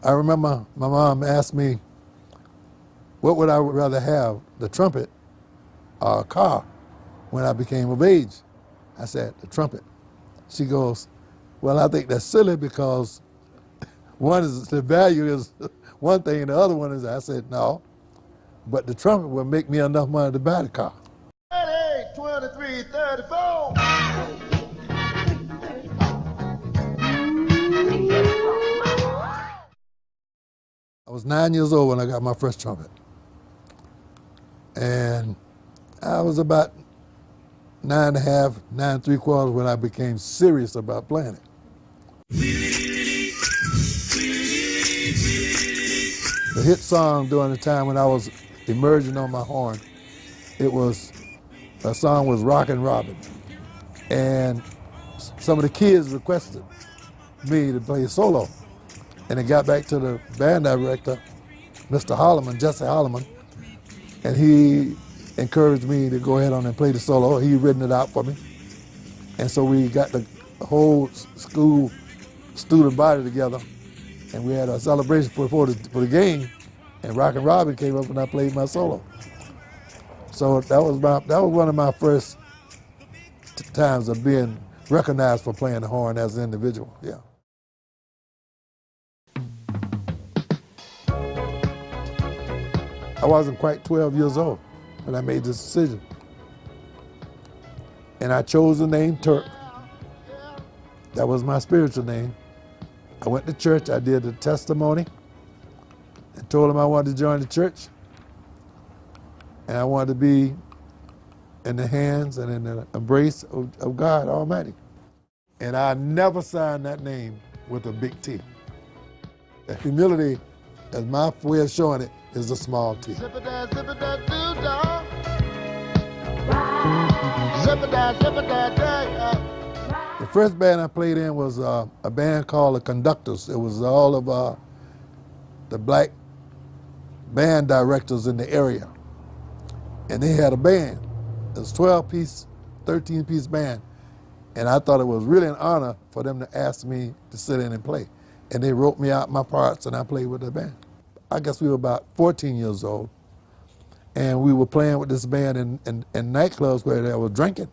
I remember my mom asked me, what would I rather have, the trumpet or a car when I became of age? I said, the trumpet. She goes, well, I think that's silly because one is the value is one thing and the other one is, I said, no, but the trumpet will make me enough money to buy the car. 38, 23, 34. I was 9 years old when I got my first trumpet. And I was about 9 1/2, 9 3/4 when I became serious about playing it. The hit song during the time when I was emerging on my horn, a song was Rockin Robyn. And some of the kids requested me to play solo. And it got back to the band director, Mr. Holloman, Jesse Holloman, and he encouraged me to go ahead on and play the solo. He written it out for me. And so we got the whole school student body together, and we had a celebration for the game, and Rockin Robyn came up and I played my solo. So that was one of my first times of being recognized for playing the horn as an individual, yeah. I wasn't quite 12 years old when I made this decision. And I chose the name Turk. That was my spiritual name. I went to church, I did the testimony, and told them I wanted to join the church. And I wanted to be in the hands and in the embrace of God Almighty. And I never signed that name with a big T. The humility, as my way of showing it, is a small T. The first band I played in was a band called the Conductors. It was all of the black band directors in the area. And they had a band. It was a 12-piece, 13-piece band. And I thought it was really an honor for them to ask me to sit in and play. And they wrote me out my parts and I played with the band. I guess we were about 14 years old, and we were playing with this band in nightclubs where they were drinking.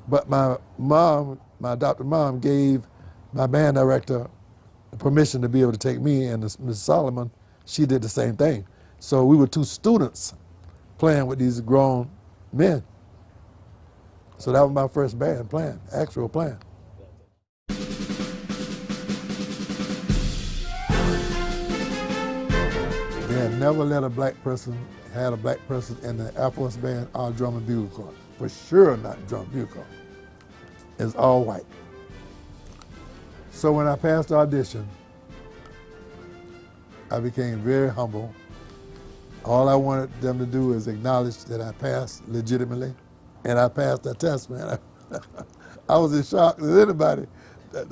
But my adopted mom gave my band director the permission to be able to take me, and Ms. Solomon, she did the same thing. So we were two students playing with these grown men. So that was my first band playing, actual playing. They had never let a black person in the Air Force Band or drum and bugle corps. For sure not drum and bugle corps. It's all white. So when I passed the audition, I became very humble. All I wanted them to do is acknowledge that I passed legitimately, and I passed that test, man. I was as shocked as anybody.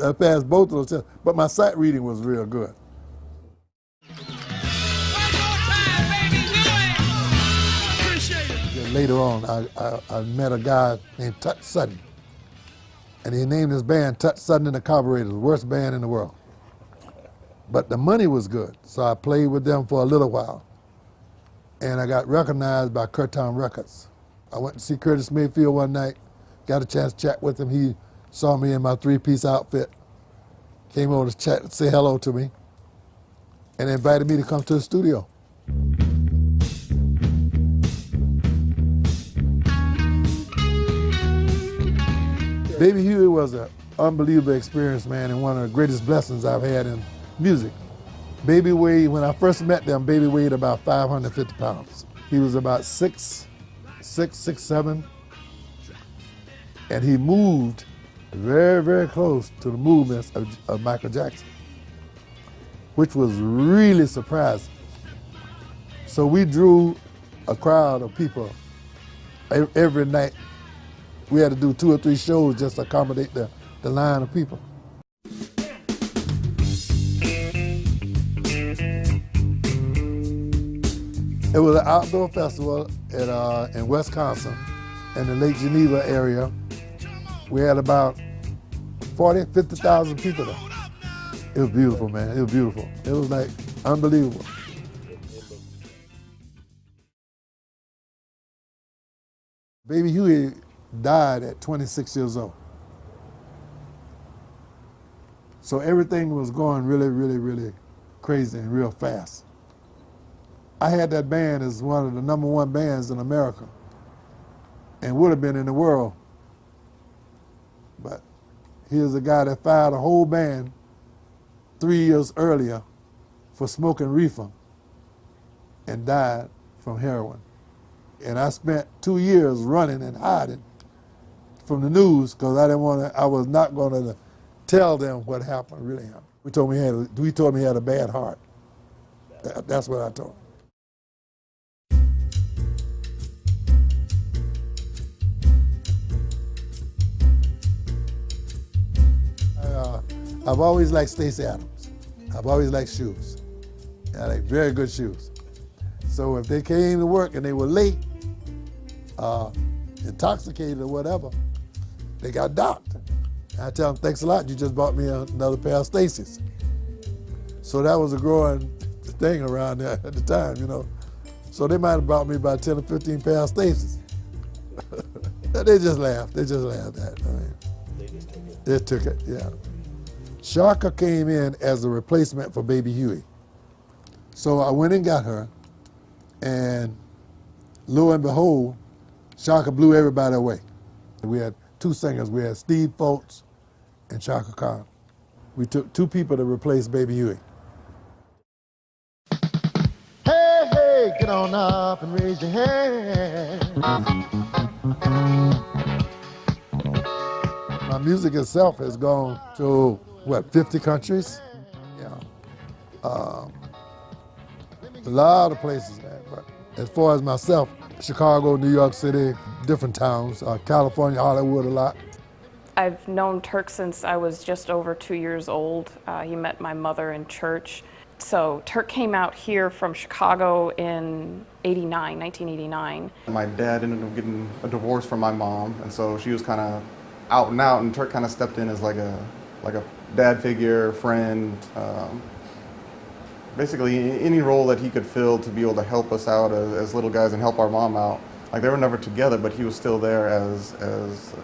I passed both of those tests, but my sight reading was real good. Later on, I met a guy named Turk Sutton, and he named his band Turk Sutton and the Carburetors, the worst band in the world. But the money was good, so I played with them for a little while, and I got recognized by Curtom Records. I went to see Curtis Mayfield one night, got a chance to chat with him. He saw me in my 3-piece outfit, came over to chat, say hello to me, and invited me to come to the studio. Baby Huey was an unbelievable experience, man, and one of the greatest blessings I've had in music. Baby weighed, when I first met them, Baby weighed about 550 pounds. He was about 6'7", and he moved very, very close to the movements of Michael Jackson, which was really surprising. So we drew a crowd of people every night. We had to do 2 or 3 shows just to accommodate the line of people. It was an outdoor festival in Wisconsin, in the Lake Geneva area. We had about 50,000 people there. It was beautiful, man. It was beautiful. It was like unbelievable. Baby Huey died at 26 years old. So everything was going really, really, really crazy and real fast. I had that band as one of the #1 bands in America and would have been in the world. But here's a guy that fired a whole band 3 years earlier for smoking reefer and died from heroin. And I spent 2 years running and hiding from the news because I was not going to tell them what happened, really happened. We told me he had a bad heart. That's what I told him. I've always liked Stacy Adams. I've always liked shoes. I like very good shoes. So if they came to work and they were late, intoxicated or whatever, they got docked. I tell them, thanks a lot, you just bought me another pair of Stacy's. So that was a growing thing around there at the time, you know. So they might have bought me about 10 or 15 pairs of Stacy's. They just laughed at it. I mean, they took it, yeah. Shaka came in as a replacement for Baby Huey. So I went and got her, and lo and behold, Shaka blew everybody away. We had 2 singers. We had Steve Foltz and Shaka Khan. We took 2 people to replace Baby Huey. Hey, hey, get on up and raise your hand. My music itself has gone to, 50 countries? Yeah. A lot of places, man. But as far as myself, Chicago, New York City, different towns, California, Hollywood a lot. I've known Turk since I was just over 2 years old. He met my mother in church. So Turk came out here from Chicago in 1989. My dad ended up getting a divorce from my mom, and so she was kind of out and out, and Turk kind of stepped in as like a dad figure, friend, basically any role that he could fill to be able to help us out as little guys and help our mom out. Like, they were never together, but he was still there as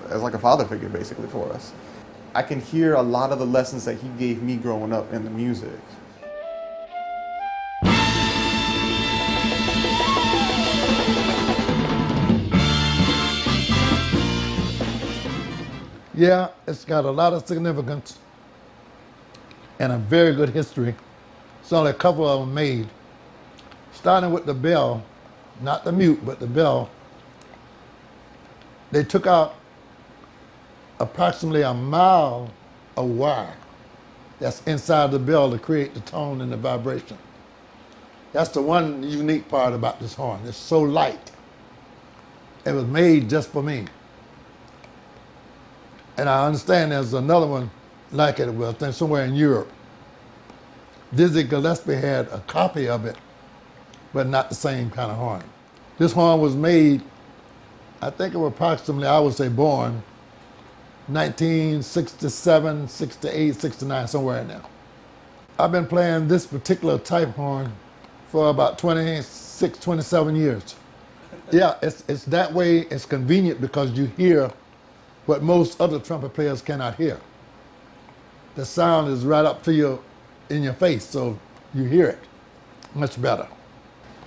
like a father figure basically for us. I can hear a lot of the lessons that he gave me growing up in the music. Yeah, it's got a lot of significance and a very good history. It's only a couple of them made. Starting with the bell, not the mute, but the bell. They took out approximately a mile of wire that's inside the bell to create the tone and the vibration. That's the one unique part about this horn. It's so light. It was made just for me. And I understand there's another one like it, I think somewhere in Europe. Dizzy Gillespie had a copy of it, but not the same kind of horn. This horn was made, I think it was approximately, I would say born, 1967, 68, 69, somewhere in there. I've been playing this particular type horn for about 26, 27 years. Yeah, it's that way, it's convenient because you hear what most other trumpet players cannot hear. The sound is right up to you, in your face, so you hear it much better.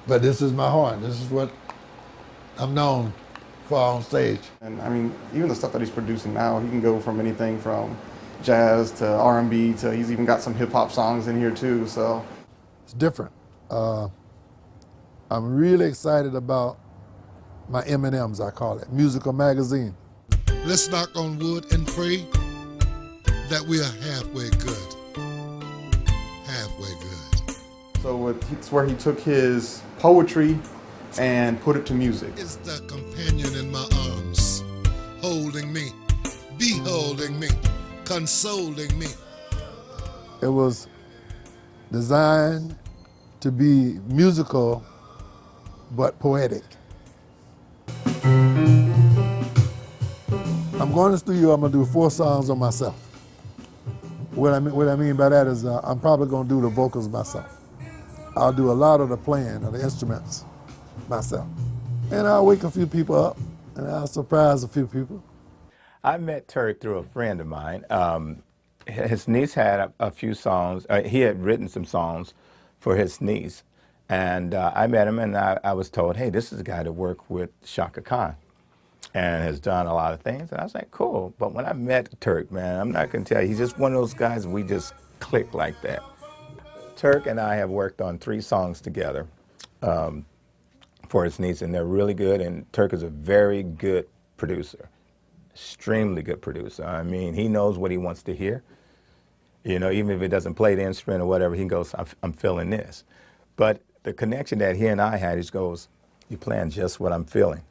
But this is my horn. This is what I'm known for on stage. And I mean, even the stuff that he's producing now, he can go from anything from jazz to R&B to he's even got some hip hop songs in here too, so. It's different. I'm really excited about my M&Ms, I call it, musical magazine. Let's knock on wood and pray that we are halfway good. Halfway good. So it's where he took his poetry and put it to music. It's the companion in my arms, holding me, beholding me, consoling me. It was designed to be musical, but poetic. I'm going to the studio, I'm going to do 4 songs on myself. What I mean by that is I'm probably going to do the vocals myself. I'll do a lot of the playing of the instruments myself. And I'll wake a few people up, and I'll surprise a few people. I met Turk through a friend of mine. His niece had a few songs. He had written some songs for his niece. And I met him, and I was told, hey, this is a guy that worked with Shaka Khan and has done a lot of things. And I was like, cool. But when I met Turk, man, I'm not going to tell you, he's just one of those guys, we just click like that. Turk and I have worked on 3 songs together for his niece, and they're really good. And Turk is a very good producer, extremely good producer. I mean, he knows what he wants to hear. You know, even if he doesn't play the instrument or whatever, he goes, I'm feeling this. But the connection that he and I had, he goes, you're playing just what I'm feeling.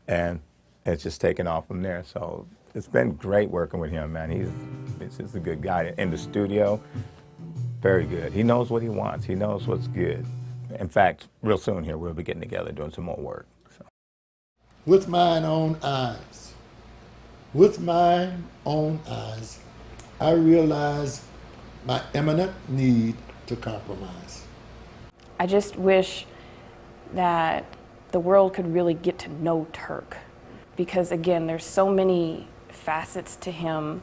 And it's just taken off from there. So it's been great working with him, man. He's just a good guy. In the studio, very good. He knows what he wants. He knows what's good. In fact, real soon here, we'll be getting together doing some more work. So. With mine own eyes, with mine own eyes, I realize my imminent need to compromise. I just wish that the world could really get to know Turk, because again, there's so many facets to him.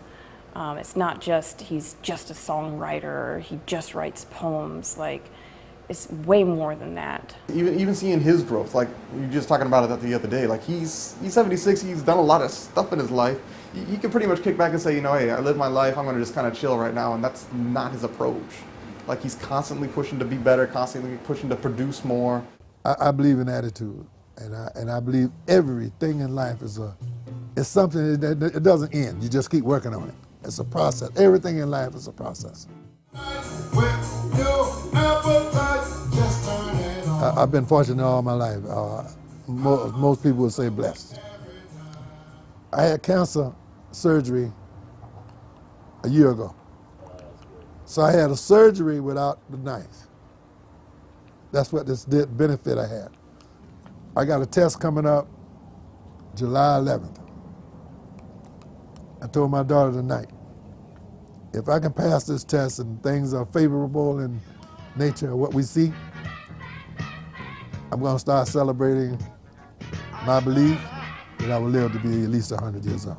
It's not just he's just a songwriter or he just writes poems. Like, it's way more than that. Even seeing his growth, like you were just talking about it the other day, like he's 76, he's done a lot of stuff in his life. He can pretty much kick back and say, you know, hey, I live my life, I'm gonna just kind of chill right now, and that's not his approach. Like, he's constantly pushing to be better, constantly pushing to produce more. I believe in attitude, and I believe everything in life is something that it doesn't end. You just keep working on it. It's a process. Everything in life is a process. I've been fortunate all my life. Most people would say blessed. I had cancer surgery a year ago. So I had a surgery without the knife. That's what this benefit I had. I got a test coming up July 11th. I told my daughter tonight, if I can pass this test and things are favorable in nature of what we see, I'm going to start celebrating my belief that I will live to be at least 100 years old.